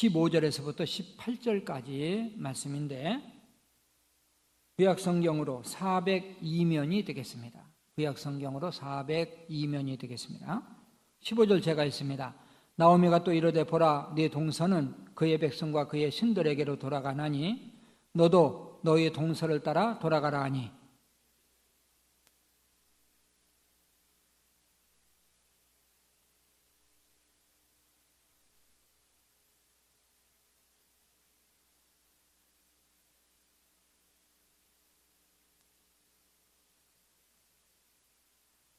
15절에서부터 18절까지 말씀인데 구약성경으로 402면이 되겠습니다. 구약성경으로 402면이 되겠습니다. 15절 제가 있습니다. 나오미가 또 이르되 보라 네 동서는 그의 백성과 그의 신들에게로 돌아가나니 너도 너의 동서를 따라 돌아가라 하니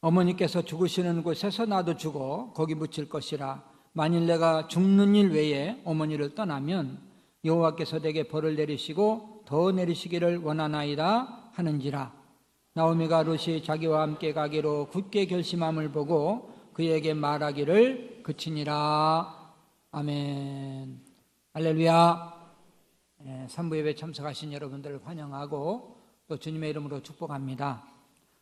어머니께서 죽으시는 곳에서 나도 죽어 거기 묻힐 것이라. 만일 내가 죽는 일 외에 어머니를 떠나면 여호와께서 내게 벌을 내리시고 더 내리시기를 원하나이다 하는지라. 나오미가 룻이 자기와 함께 가기로 굳게 결심함을 보고 그에게 말하기를 그치니라. 아멘. 할렐루야. 3부 예배 참석하신 여러분들을 환영하고 또 주님의 이름으로 축복합니다.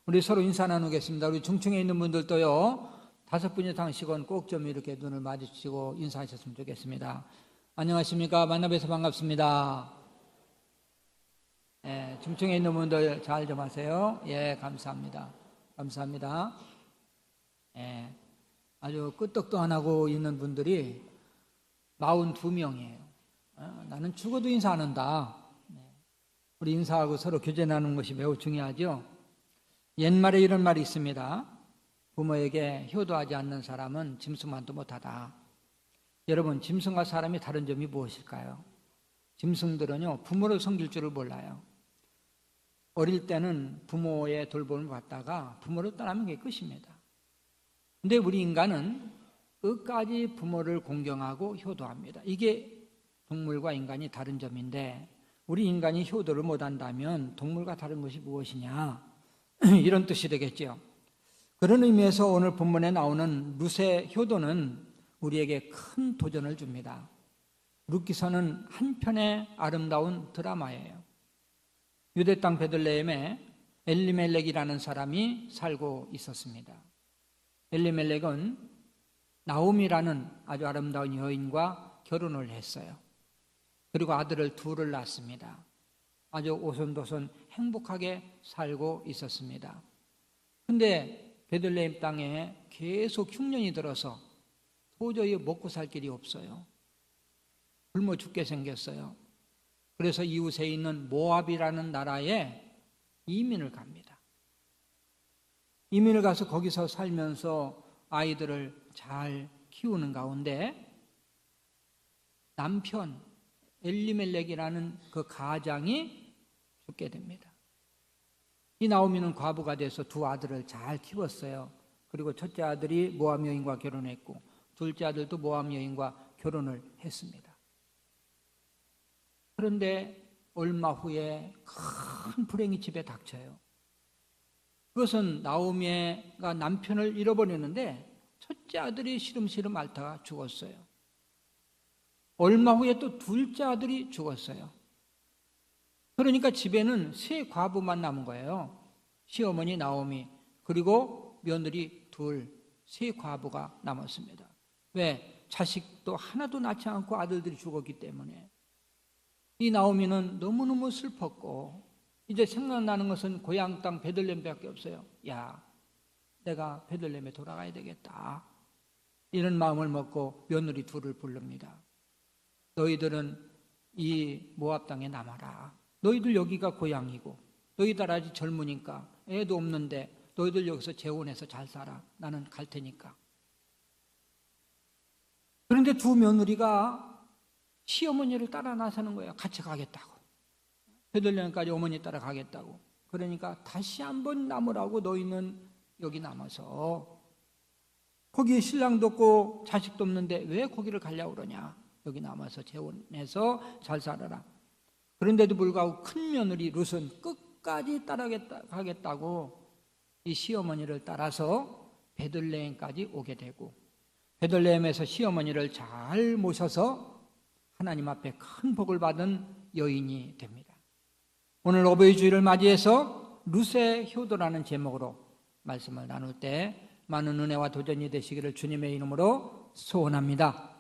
우리 서로 인사 나누겠습니다. 우리 중층에 있는 분들도요, 5분 이상씩은 꼭 좀 이렇게 눈을 마주치고 인사하셨으면 좋겠습니다. 안녕하십니까? 만나뵈서 반갑습니다. 중층에 있는 분들 잘 좀 하세요. 예, 감사합니다. 감사합니다. 아주 끄떡도 안 하고 있는 분들이 42명이에요. 나는 죽어도 인사 안 한다. 우리 인사하고 서로 교제 나누는 것이 매우 중요하죠. 옛말에 이런 말이 있습니다. 부모에게 효도하지 않는 사람은 짐승만도 못하다. 여러분, 짐승과 사람이 다른 점이 무엇일까요? 짐승들은요, 부모를 섬길 줄을 몰라요. 어릴 때는 부모의 돌봄을 받다가 부모를 떠나면 그게 끝입니다. 근데 우리 인간은 끝까지 부모를 공경하고 효도합니다. 이게 동물과 인간이 다른 점인데, 우리 인간이 효도를 못한다면 동물과 다른 것이 무엇이냐? 이런 뜻이 되겠죠. 그런 의미에서 오늘 본문에 나오는 룻의 효도는 우리에게 큰 도전을 줍니다. 룻기서는 한편의 아름다운 드라마예요. 유대 땅 베들레헴에 엘리멜렉이라는 사람이 살고 있었습니다. 엘리멜렉은 나오미라는 아주 아름다운 여인과 결혼을 했어요. 그리고 아들을 둘을 낳았습니다. 아주 오손도손 행복하게 살고 있었습니다. 근데 베들레헴 땅에 계속 흉년이 들어서 도저히 먹고 살 길이 없어요. 굶어 죽게 생겼어요. 그래서 이웃에 있는 모압이라는 나라에 이민을 갑니다. 이민을 가서 거기서 살면서 아이들을 잘 키우는 가운데 남편 엘리멜렉이라는 그 가장이 죽게 됩니다. 이 나오미는 과부가 돼서 두 아들을 잘 키웠어요. 그리고 첫째 아들이 모압 여인과 결혼했고 둘째 아들도 모압 여인과 결혼을 했습니다. 그런데 얼마 후에 큰 불행이 집에 닥쳐요. 그것은 나오미가 남편을 잃어버리는데 첫째 아들이 시름시름 앓다가 죽었어요. 얼마 후에 또 둘째 아들이 죽었어요. 그러니까 집에는 세 과부만 남은 거예요. 시어머니 나오미, 그리고 며느리 둘, 세 과부가 남았습니다. 왜? 자식도 하나도 낳지 않고 아들들이 죽었기 때문에. 이 나오미는 너무너무 슬펐고 이제 생각나는 것은 고향 땅 베들레헴밖에 없어요. 야, 내가 베들레헴에 돌아가야 되겠다. 이런 마음을 먹고 며느리 둘을 부릅니다. 너희들은 이 모압 땅에 남아라. 너희들 여기가 고향이고 너희들 아직 젊으니까 애도 없는데 너희들 여기서 재혼해서 잘 살아. 나는 갈 테니까. 그런데 두 며느리가 시어머니를 따라 나서는 거예요. 같이 가겠다고. 베들레헴까지 어머니 따라 가겠다고. 그러니까 다시 한번 남으라고 너희는 여기 남아서 거기 신랑도 없고 자식도 없는데 왜 거기를 가려고 그러냐. 여기 남아서 재혼해서 잘 살아라. 그런데도 불구하고 큰 며느리 룻은 끝까지 따라가겠다고 이 시어머니를 따라서 베들레헴까지 오게 되고 베들레헴에서 시어머니를 잘 모셔서 하나님 앞에 큰 복을 받은 여인이 됩니다. 오늘 어버이 주일을 맞이해서 룻의 효도라는 제목으로 말씀을 나눌 때 많은 은혜와 도전이 되시기를 주님의 이름으로 소원합니다.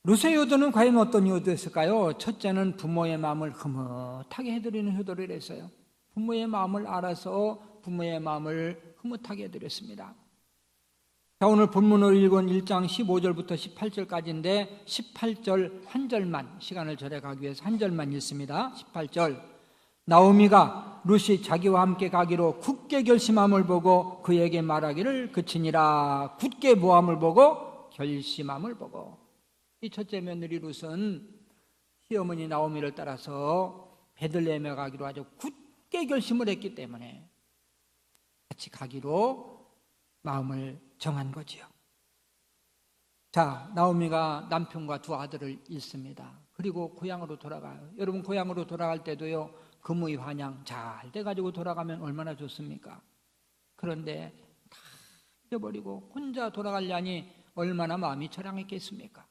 룻의 효도는 과연 어떤 효도였을까요? 첫째는 부모의 마음을 흐뭇하게 해드리는 효도를 했어요. 부모의 마음을 알아서 부모의 마음을 흐뭇하게 해드렸습니다. 자, 오늘 본문을 읽은 1장 15절부터 18절까지인데 18절 한 절만, 시간을 절약하기 위해서 한 절만 읽습니다. 18절. 나오미가 룻이 자기와 함께 가기로 굳게 결심함을 보고 그에게 말하기를 그치니라. 굳게 모함을 보고 결심함을 보고. 이 첫째 며느리 룻은 시어머니 나오미를 따라서 베들레헴에 가기로 아주 굳게 결심을 했기 때문에 같이 가기로 마음을 정한 거지요. 자, 나오미가 남편과 두 아들을 잃습니다. 그리고 고향으로 돌아가요. 여러분, 고향으로 돌아갈 때도요, 금의 환양 잘 돼가지고 돌아가면 얼마나 좋습니까? 그런데 다 잊어버리고 혼자 돌아가려니 얼마나 마음이 처량했겠습니까?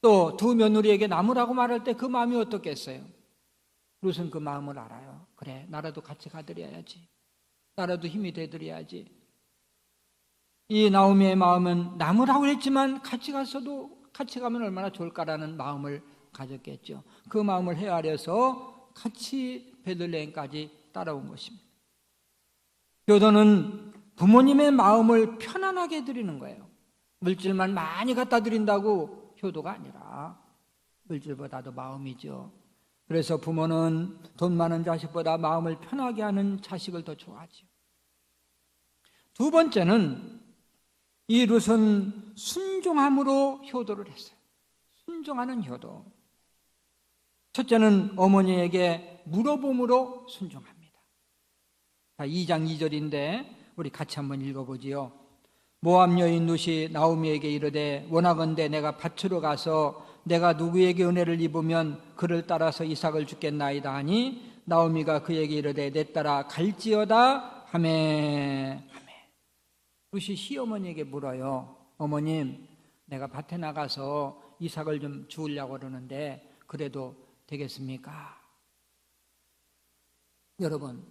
또 두 며느리에게 남으라고 말할 때 그 마음이 어떻겠어요? 룻은 그 마음을 알아요. 그래, 나라도 같이 가드려야지. 나라도 힘이 되드려야지. 이 나오미의 마음은 남으라고 했지만 같이 가면 얼마나 좋을까라는 마음을 가졌겠죠. 그 마음을 헤아려서 같이 베들레헴까지 따라온 것입니다. 효도는 부모님의 마음을 편안하게 해드리는 거예요. 물질만 많이 갖다 드린다고 효도가 아니라 물질보다도 마음이죠. 그래서 부모는 돈 많은 자식보다 마음을 편하게 하는 자식을 더 좋아하죠. 두 번째는 이 룻은 순종함으로 효도를 했어요. 순종하는 효도. 첫째는 어머니에게 물어봄으로 순종합니다. 자, 2장 2절인데 우리 같이 한번 읽어보지요. 모압 여인 룻이 나오미에게 이르되 원하건대 내가 밭으로 가서 내가 누구에게 은혜를 입으면 그를 따라서 이삭을 주겠나이다 하니 나오미가 그에게 이르되 내 따라 갈지어다 하매. 룻이 시어머니에게 물어요. 어머님, 내가 밭에 나가서 이삭을 좀 주우려고 그러는데 그래도 되겠습니까? 여러분,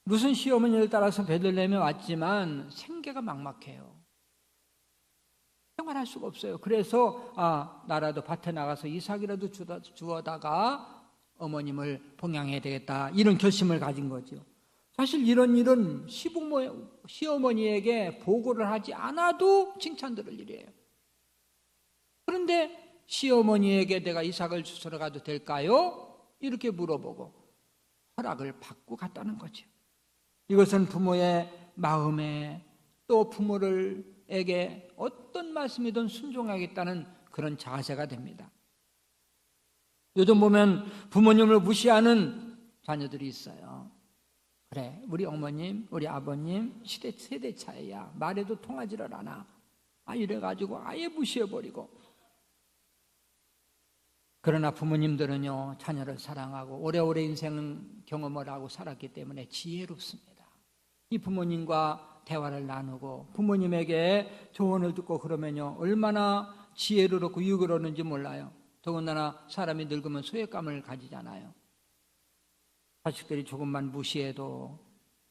룻은 시어머니를 따라서 베들레헴에 왔지만 생계가 막막해요. 생활할 수가 없어요. 그래서 나라도 밭에 나가서 이삭이라도 주워다가 어머님을 봉양해야 되겠다, 이런 결심을 가진 거죠. 사실 이런 일은 시어머니에게 보고를 하지 않아도 칭찬 들을 일이에요. 그런데 시어머니에게 내가 이삭을 주스러 가도 될까요? 이렇게 물어보고 허락을 받고 갔다는 거죠. 이것은 부모의 마음에 또 부모에게 어떤 말씀이든 순종하겠다는 그런 자세가 됩니다. 요즘 보면 부모님을 무시하는 자녀들이 있어요. 그래, 우리 어머님, 우리 아버님 세대 차이야. 말해도 통하지를 않아. 이래가지고 아예 무시해버리고. 그러나 부모님들은요, 자녀를 사랑하고 오래오래 인생 경험을 하고 살았기 때문에 지혜롭습니다. 이 부모님과 대화를 나누고 부모님에게 조언을 듣고 그러면요, 얼마나 지혜롭고 유교로운지 몰라요. 더군다나 사람이 늙으면 소외감을 가지잖아요. 자식들이 조금만 무시해도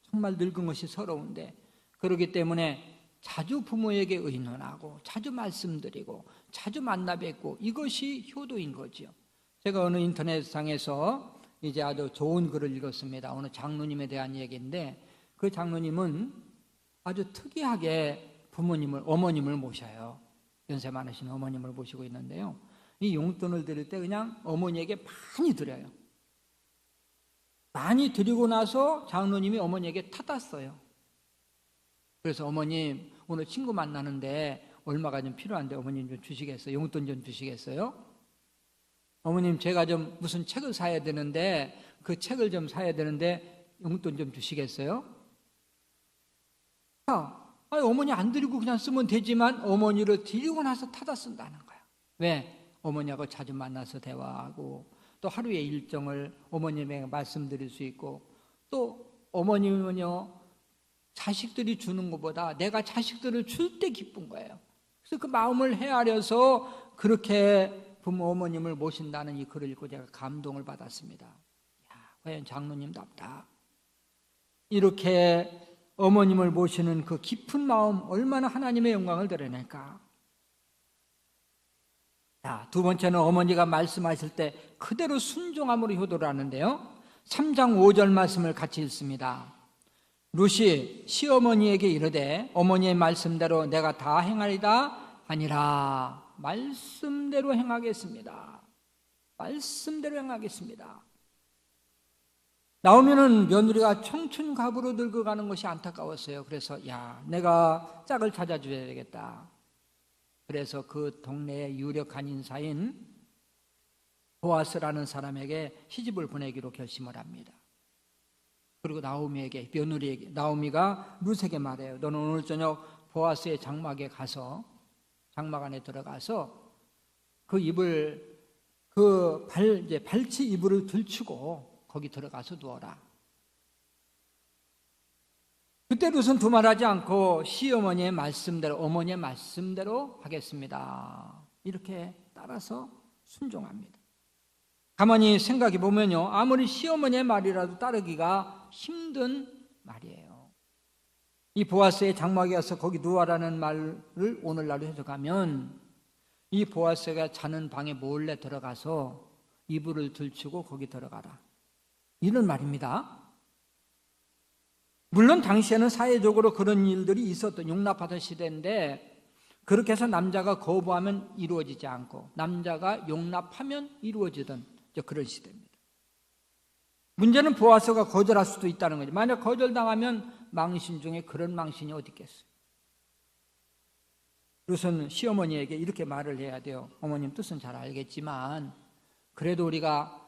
정말 늙은 것이 서러운데, 그렇기 때문에 자주 부모에게 의논하고 자주 말씀드리고 자주 만나 뵙고, 이것이 효도인 거지요. 제가 어느 인터넷상에서 이제 아주 좋은 글을 읽었습니다. 어느 장로님에 대한 얘기인데, 그 장로님은 아주 특이하게 어머님을 모셔요. 연세 많으신 어머님을 모시고 있는데요, 이 용돈을 드릴 때 그냥 어머니에게 많이 드려요. 많이 드리고 나서 장로님이 어머니에게 타았어요. 그래서 어머님, 오늘 친구 만나는데 얼마가 좀 필요한데 어머님 좀 주시겠어요? 용돈 좀 주시겠어요? 어머님, 제가 좀 무슨 책을 사야 되는데 그 책을 좀 사야 되는데 용돈 좀 주시겠어요? 어머니 안 드리고 그냥 쓰면 되지만 어머니를 드리고 나서 타다 쓴다는 거야. 왜? 어머니하고 자주 만나서 대화하고 또 하루의 일정을 어머님에게 말씀드릴 수 있고, 또 어머님은요, 자식들이 주는 것보다 내가 자식들을 줄 때 기쁜 거예요. 그래서 그 마음을 헤아려서 그렇게 어머님을 모신다는 이 글을 읽고 제가 감동을 받았습니다. 과연 장로님답다. 이렇게 어머님을 모시는 그 깊은 마음, 얼마나 하나님의 영광을 드러낼까. 자, 두 번째는 어머니가 말씀하실 때 그대로 순종함으로 효도를 하는데요. 3장 5절 말씀을 같이 읽습니다. 룻이 시어머니에게 이르되 어머니의 말씀대로 내가 다 행하리다 아니라 말씀대로 행하겠습니다. 말씀대로 행하겠습니다. 나오면은 며느리가 청춘갑으로 늙어가는 것이 안타까웠어요. 그래서 내가 짝을 찾아줘야 되겠다. 그래서 그 동네의 유력한 인사인 보아스라는 사람에게 시집을 보내기로 결심을 합니다. 그리고 나오미에게, 며느리에게, 나오미가 룻에게 말해요. 너는 오늘 저녁 보아스의 장막 안에 들어가서 그 이불, 발치 이불을 들추고 거기 들어가서 누워라. 그때 룻은 두말하지 않고 시어머니의 말씀대로, 어머니의 말씀대로 하겠습니다. 이렇게 따라서 순종합니다. 가만히 생각해 보면요, 아무리 시어머니의 말이라도 따르기가 힘든 말이에요. 이 보아스의 장막에 가서 거기 누워라는 말을 오늘날로 해석하면 이 보아스가 자는 방에 몰래 들어가서 이불을 들추고 거기 들어가라, 이런 말입니다. 물론 당시에는 사회적으로 그런 일들이 있었던 용납하던 시대인데, 그렇게 해서 남자가 거부하면 이루어지지 않고 남자가 용납하면 이루어지던 그런 시대입니다. 문제는 보아스가 거절할 수도 있다는 거죠. 만약 거절당하면 망신 중에 그런 망신이 어디 있겠어요. 룻은 시어머니에게 이렇게 말을 해야 돼요. 어머님 뜻은 잘 알겠지만 그래도 우리가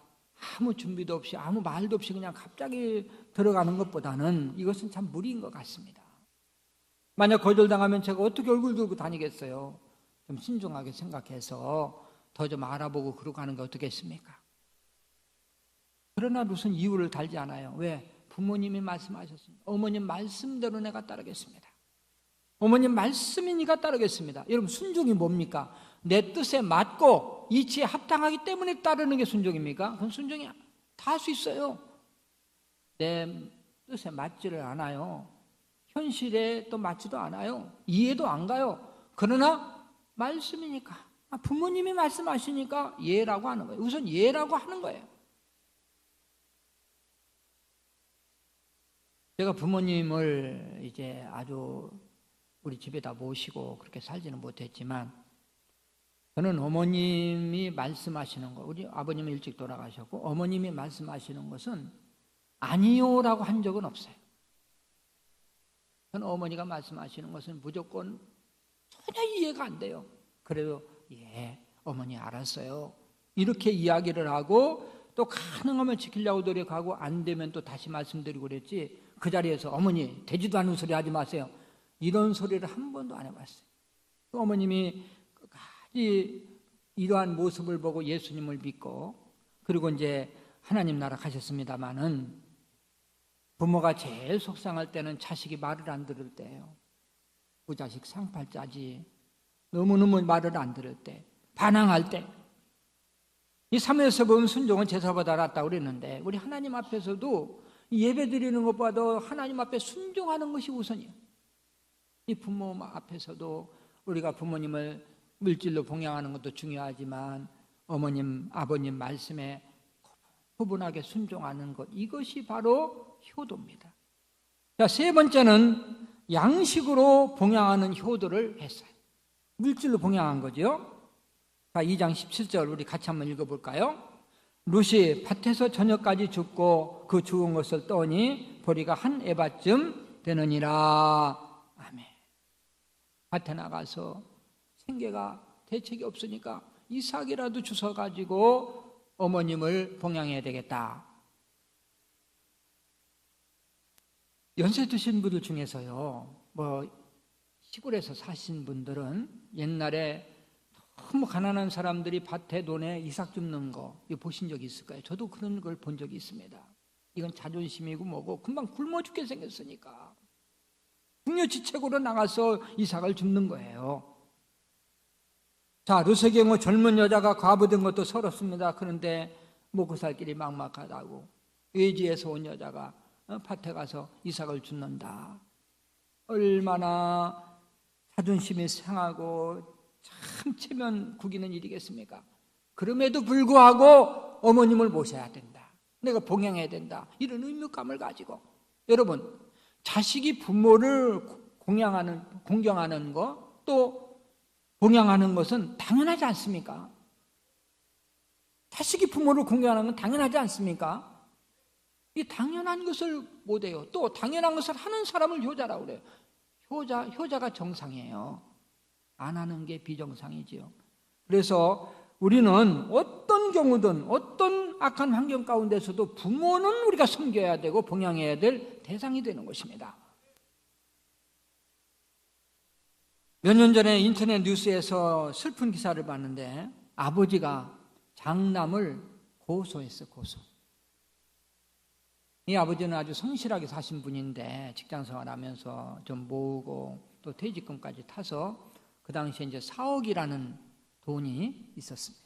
아무 준비도 없이 아무 말도 없이 그냥 갑자기 들어가는 것보다는 이것은 참 무리인 것 같습니다. 만약 거절당하면 제가 어떻게 얼굴 들고 다니겠어요. 좀 신중하게 생각해서 더 좀 알아보고 그러고 하는 게 어떻겠습니까? 그러나 룻은 이유를 달지 않아요. 왜? 부모님이 말씀하셨습니다. 어머님 말씀대로 내가 따르겠습니다. 어머님 말씀이니까 따르겠습니다. 여러분, 순종이 뭡니까? 내 뜻에 맞고 이치에 합당하기 때문에 따르는 게 순종입니까? 그건 순종이 다 할 수 있어요. 내 뜻에 맞지를 않아요. 현실에 또 맞지도 않아요. 이해도 안 가요. 그러나 말씀이니까, 부모님이 말씀하시니까 예라고 하는 거예요. 우선 예라고 하는 거예요. 제가 부모님을 이제 아주 우리 집에다 모시고 그렇게 살지는 못했지만, 저는 어머님이 말씀하시는 거, 우리 아버님은 일찍 돌아가셨고 어머님이 말씀하시는 것은 아니요라고 한 적은 없어요. 저는 어머니가 말씀하시는 것은 무조건 전혀 이해가 안 돼요. 그래도 어머니 알았어요, 이렇게 이야기를 하고 또 가능하면 지키려고 노력하고 안 되면 또 다시 말씀드리고 그랬지, 그 자리에서 어머니 되지도 않은 소리 하지 마세요, 이런 소리를 한 번도 안 해봤어요. 또 어머님이 끝까지 이러한 모습을 보고 예수님을 믿고, 그리고 이제 하나님 나라 가셨습니다마는 부모가 제일 속상할 때는 자식이 말을 안 들을 때예요. 그 자식 상팔자지, 너무너무 말을 안 들을 때, 반항할 때. 이 사무엘서 보면 순종은 제사보다 낫다고 그랬는데, 우리 하나님 앞에서도 예배 드리는 것보다도 하나님 앞에 순종하는 것이 우선이에요. 이 부모 앞에서도 우리가 부모님을 물질로 봉양하는 것도 중요하지만 어머님, 아버님 말씀에 구분하게 순종하는 것, 이것이 바로 효도입니다. 자, 세 번째는 양식으로 봉양하는 효도를 했어요. 물질로 봉양한 거죠. 자, 2장 17절 우리 같이 한번 읽어볼까요? 룻이 밭에서 저녁까지 줍고 그 죽은 것을 떠니 보리가 한 에바쯤 되느니라. 아멘. 밭에 나가서 생계가 대책이 없으니까 이삭이라도 주워가지고 어머님을 봉양해야 되겠다. 연세 드신 분들 중에서요, 시골에서 사신 분들은 옛날에 너무 가난한 사람들이 밭에 논에 이삭 줍는 거 이거 보신 적이 있을 거예요. 저도 그런 걸 본 적이 있습니다. 이건 자존심이고 뭐고 금방 굶어 죽게 생겼으니까 궁여지책으로 나가서 이삭을 줍는 거예요. 자, 룻의 경우 젊은 여자가 과부된 것도 서럽습니다. 그런데 먹고 살 길이 막막하다고 외지에서 온 여자가 밭에 가서 이삭을 줍는다. 얼마나 자존심이 상하고 참 체면 구기는 일이겠습니까? 그럼에도 불구하고 어머님을 모셔야 된다, 내가 봉양해야 된다, 이런 의무감을 가지고, 여러분, 자식이 부모를 공경하는 것, 또 봉양하는 것은 당연하지 않습니까? 자식이 부모를 공경하는 건 당연하지 않습니까? 이 당연한 것을 못해요. 또 당연한 것을 하는 사람을 효자라고 그래요. 효자가 정상이에요. 안 하는 게 비정상이지요. 그래서 우리는 어떤 경우든 어떤 악한 환경 가운데서도 부모는 우리가 섬겨야 되고 봉양해야 될 대상이 되는 것입니다. 몇 년 전에 인터넷 뉴스에서 슬픈 기사를 봤는데, 아버지가 장남을 고소했어요. 고소. 이 아버지는 아주 성실하게 사신 분인데 직장생활하면서 좀 모으고 또 퇴직금까지 타서 그 당시에 이제 4억이라는 돈이 있었습니다.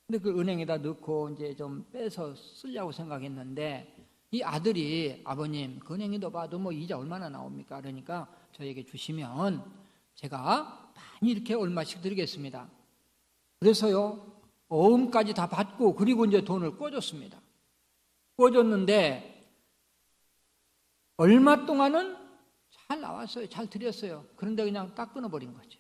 근데 그 은행에다 넣고 이제 좀 빼서 쓰려고 생각했는데, 이 아들이 아버님 그 은행에 넣어봐도 뭐 이자 얼마나 나옵니까? 그러니까 저에게 주시면 제가 많이 이렇게 얼마씩 드리겠습니다. 그래서요 어음까지 다 받고 그리고 이제 돈을 꿔줬습니다. 꿔줬는데 얼마 동안은 잘 나왔어요. 잘 드렸어요. 그런데 그냥 딱 끊어버린 거죠.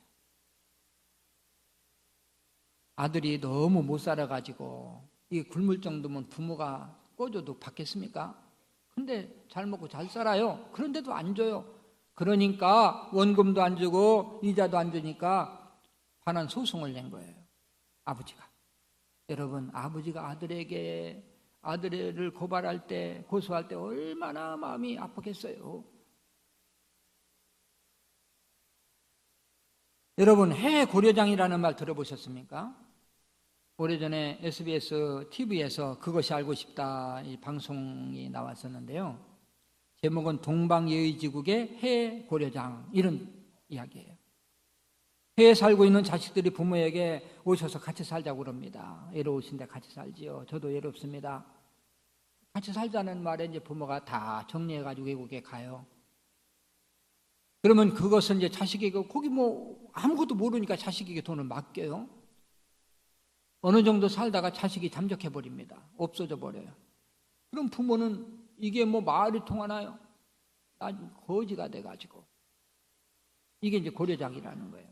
아들이 너무 못 살아가지고 이게 굶을 정도면 부모가 꿔줘도 받겠습니까? 근데 잘 먹고 잘 살아요. 그런데도 안 줘요. 그러니까 원금도 안 주고 이자도 안 주니까 반환 소송을 낸 거예요. 아버지가. 여러분, 아버지가 아들을 고발할 때, 고소할 때 얼마나 마음이 아팠겠어요. 여러분, 해고려장이라는 말 들어보셨습니까? 오래전에 SBS TV에서 그것이 알고 싶다 이 방송이 나왔었는데요. 제목은 동방예의지국의 해고려장, 이런 이야기예요. 해에 살고 있는 자식들이 부모에게 오셔서 같이 살자고 그럽니다. 외로우신데 같이 살지요. 저도 외롭습니다. 같이 살자는 말에 이제 부모가 다 정리해가지고 외국에 가요. 그러면 그것은 이제 자식에게, 거기 뭐 아무것도 모르니까 자식에게 돈을 맡겨요. 어느 정도 살다가 자식이 잠적해버립니다. 없어져 버려요. 그럼 부모는 이게 뭐 말이 통하나요? 거지가 돼가지고. 이게 이제 고려장이라는 거예요.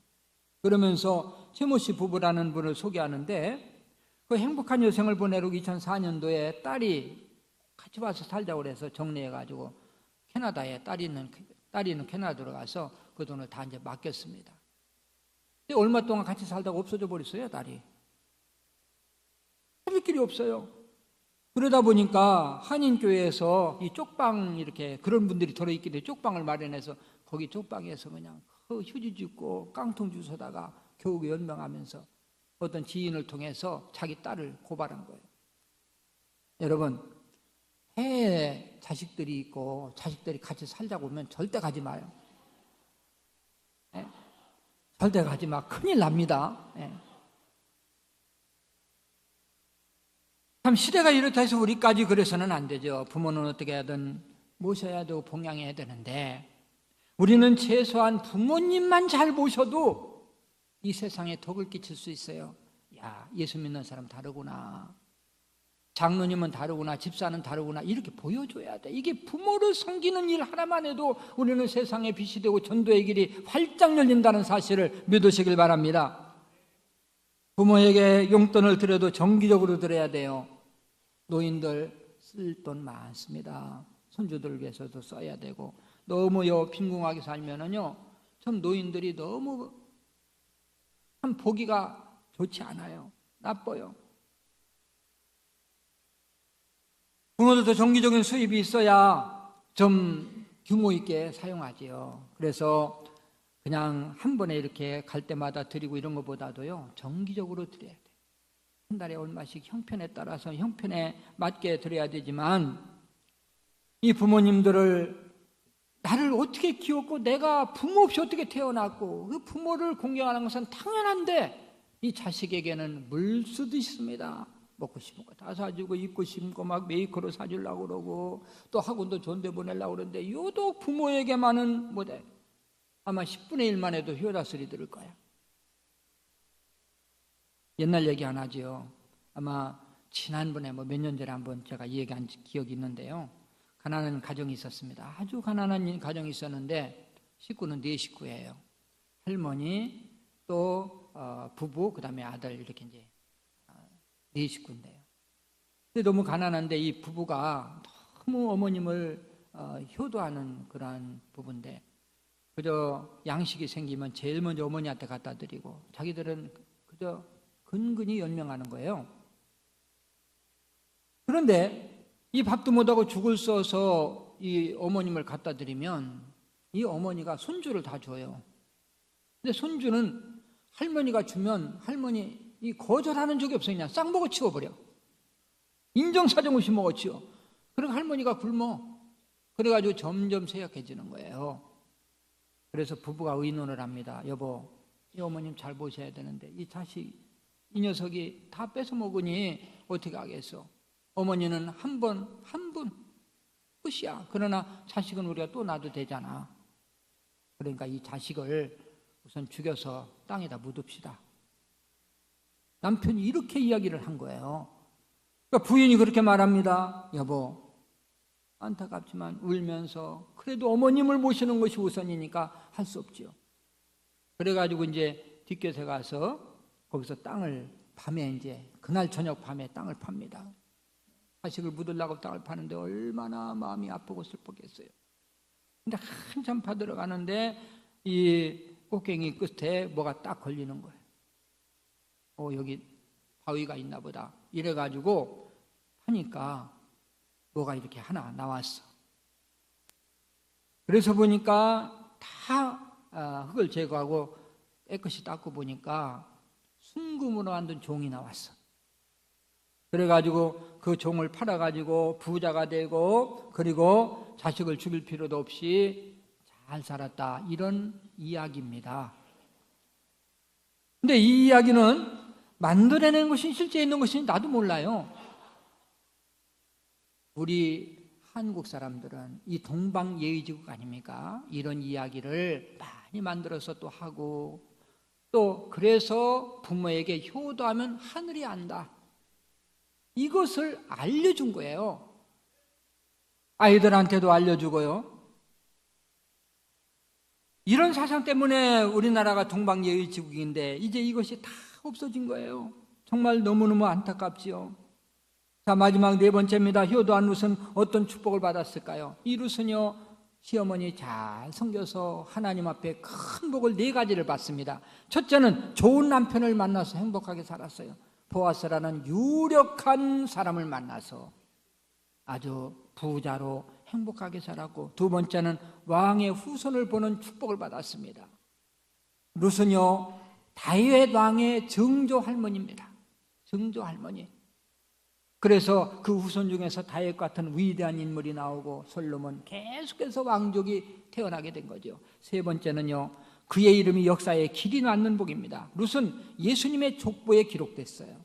그러면서 최모 씨 부부라는 분을 소개하는데, 그 행복한 여생을 보내려고 2004년도에 딸이 같이 와서 살자고 그래서 정리해가지고 캐나다에 딸이 있는 캐나다로 가서 그 돈을 다 이제 맡겼습니다. 근데 얼마 동안 같이 살다가 없어져 버렸어요, 딸이. 할 길이 없어요. 그러다 보니까 한인교회에서 이 쪽방, 이렇게 그런 분들이 들어있기 때문에 쪽방을 마련해서 거기 쪽방에서 그냥 휴지 줍고 깡통 주워다가 교육에 연명하면서 어떤 지인을 통해서 자기 딸을 고발한 거예요. 여러분, 해에 자식들이 있고 자식들이 같이 살자고 하면 절대 가지 마요. 네? 절대 가지 마. 큰일 납니다. 네. 참 시대가 이렇다 해서 우리까지 그래서는 안 되죠. 부모는 어떻게 하든 모셔야 되고 봉양해야 되는데, 우리는 최소한 부모님만 잘 모셔도 이 세상에 덕을 끼칠 수 있어요. 야, 예수 믿는 사람 다르구나, 장로님은 다르구나, 집사는 다르구나, 이렇게 보여줘야 돼. 이게 부모를 섬기는 일 하나만 해도 우리는 세상에 빛이 되고 전도의 길이 활짝 열린다는 사실을 믿으시길 바랍니다. 부모에게 용돈을 드려도 정기적으로 드려야 돼요. 노인들 쓸 돈 많습니다. 손주들 위해서도 써야 되고, 너무 빈궁하게 살면은요, 참 노인들이 너무 참 보기가 좋지 않아요. 나빠요. 부모들도 정기적인 수입이 있어야 좀 규모 있게 사용하지요. 그래서 그냥 한 번에 이렇게 갈 때마다 드리고 이런 것보다도요, 정기적으로 드려야 돼요. 한 달에 얼마씩 형편에 따라서 형편에 맞게 드려야 되지만, 이 부모님들을, 나를 어떻게 키웠고 내가 부모 없이 어떻게 태어났고 그 부모를 공경하는 것은 당연한데, 이 자식에게는 물 쓰듯이 씁니다. 먹고 싶은 거 다 사주고, 입고 싶은 거 막 메이커로 사주려고 그러고, 또 학원도 존대 보내려고 그러는데, 유독 부모에게만은 못해. 아마 10분의 1만 해도 효자 소리 들을 거야. 옛날 얘기 안 하지요. 아마 지난번에 몇 년 전에 한번 제가 얘기한 기억이 있는데요. 가난한 가정이 있었습니다. 아주 가난한 가정이 있었는데 식구는 4식구예요. 할머니, 또 부부, 그 다음에 아들, 이렇게 이제 4식구인데요. 근데 너무 가난한데 이 부부가 너무 어머님을 효도하는 그러한 부부인데, 그저 양식이 생기면 제일 먼저 어머니한테 갖다 드리고 자기들은 그저 근근히 연명하는 거예요. 그런데 이 밥도 못하고 죽을 써서 이 어머님을 갖다 드리면 이 어머니가 손주를 다 줘요. 근데 손주는 할머니가 주면 할머니 이 거절하는 적이 없어요. 그냥 싹 먹어 치워버려. 인정사정 없이 먹어 치워. 그러니까 할머니가 굶어. 그래가지고 점점 쇠약해지는 거예요. 그래서 부부가 의논을 합니다. 여보, 이 어머님 잘 보셔야 되는데 이 자식, 이 녀석이 다 뺏어 먹으니 어떻게 하겠어? 어머니는 한 번 끝이야. 그러나 자식은 우리가 또 놔도 되잖아. 그러니까 이 자식을 우선 죽여서 땅에다 묻읍시다. 남편이 이렇게 이야기를 한 거예요. 그러니까 부인이 그렇게 말합니다. 여보, 안타깝지만 울면서 그래도 어머님을 모시는 것이 우선이니까 할 수 없지요. 그래가지고 이제 뒷곁에 가서 거기서 땅을 밤에 이제 그날 저녁 밤에 땅을 팝니다. 자식을 묻으려고 땅을 파는데 얼마나 마음이 아프고 슬펐겠어요. 근데 한참 파들어 가는데 이 꽃갱이 끝에 뭐가 딱 걸리는 거예요. 여기 바위가 있나 보다. 이래가지고 파니까 뭐가 이렇게 하나 나왔어. 그래서 보니까 다 흙을 제거하고 깨끗이 닦고 보니까 순금으로 만든 종이 나왔어. 그래가지고 그 종을 팔아가지고 부자가 되고 그리고 자식을 죽일 필요도 없이 잘 살았다, 이런 이야기입니다. 근데 이 이야기는 만들어낸 것이 실제 있는 것이 나도 몰라요. 우리 한국 사람들은 이 동방예의지국 아닙니까? 이런 이야기를 많이 만들어서 또 하고, 또 그래서 부모에게 효도하면 하늘이 안다, 이것을 알려준 거예요. 아이들한테도 알려주고요. 이런 사상 때문에 우리나라가 동방예의지국인데 이제 이것이 다 없어진 거예요. 정말 너무너무 안타깝지요. 자, 마지막 4번째입니다. 효도한 룻은 어떤 축복을 받았을까요? 이 룻은요, 시어머니 잘 섬겨서 하나님 앞에 큰 복을 4가지를 받습니다. 첫째는 좋은 남편을 만나서 행복하게 살았어요. 보아스라는 유력한 사람을 만나서 아주 부자로 행복하게 살았고, 2번째는 왕의 후손을 보는 축복을 받았습니다. 룻은요, 다윗 왕의 증조 할머니입니다. 증조 할머니. 그래서 그 후손 중에서 다윗 같은 위대한 인물이 나오고 솔로몬 계속해서 왕족이 태어나게 된 거죠. 3번째는요, 그의 이름이 역사에 길이 남는 복입니다. 룻은 예수님의 족보에 기록됐어요.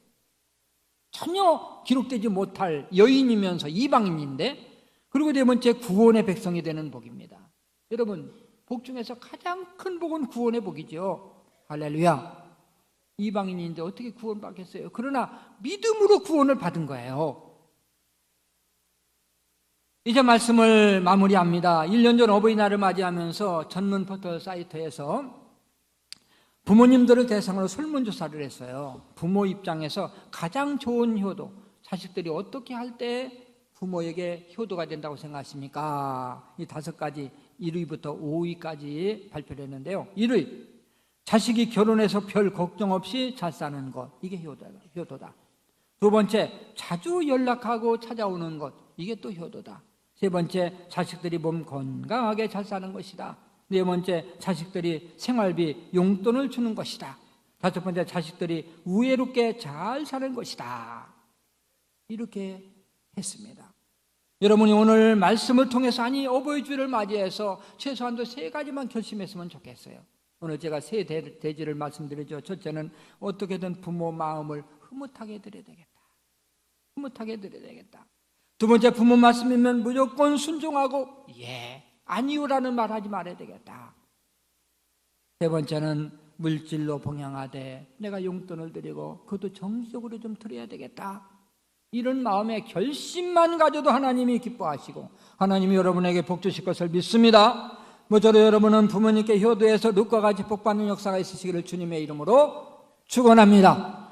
전혀 기록되지 못할 여인이면서 이방인인데, 그리고 4번째, 구원의 백성이 되는 복입니다. 여러분, 복 중에서 가장 큰 복은 구원의 복이죠. 할렐루야. 이방인인데 어떻게 구원받겠어요? 그러나 믿음으로 구원을 받은 거예요. 이제 말씀을 마무리합니다. 1년 전 어버이날을 맞이하면서 전문 포털 사이트에서 부모님들을 대상으로 설문조사를 했어요. 부모 입장에서 가장 좋은 효도, 자식들이 어떻게 할 때 부모에게 효도가 된다고 생각하십니까? 이 5가지, 1위부터 5위까지 발표를 했는데요. 1위, 자식이 결혼해서 별 걱정 없이 잘 사는 것, 이게 효도다. 2번째, 자주 연락하고 찾아오는 것, 이게 또 효도다. 3번째, 자식들이 몸 건강하게 잘 사는 것이다. 4번째, 자식들이 생활비, 용돈을 주는 것이다. 5번째, 자식들이 우애롭게 잘 사는 것이다. 이렇게 했습니다. 여러분이 오늘 말씀을 통해서 어버이 주일을 맞이해서 최소한도 3가지만 결심했으면 좋겠어요. 오늘 제가 3 대지를 말씀드리죠. 첫째는 어떻게든 부모 마음을 흐뭇하게 해드려야 되겠다. 흐뭇하게 해드려야 되겠다. 2번째, 부모 말씀이면 무조건 순종하고 아니요라는 말 하지 말아야 되겠다. 3번째는 물질로 봉양하되 내가 용돈을 드리고 그것도 정식으로 좀 드려야 되겠다, 이런 마음의 결심만 가져도 하나님이 기뻐하시고 하나님이 여러분에게 복 주실 것을 믿습니다. 모쪼록 여러분은 부모님께 효도해서 룻과 같이 복 받는 역사가 있으시기를 주님의 이름으로 축원합니다.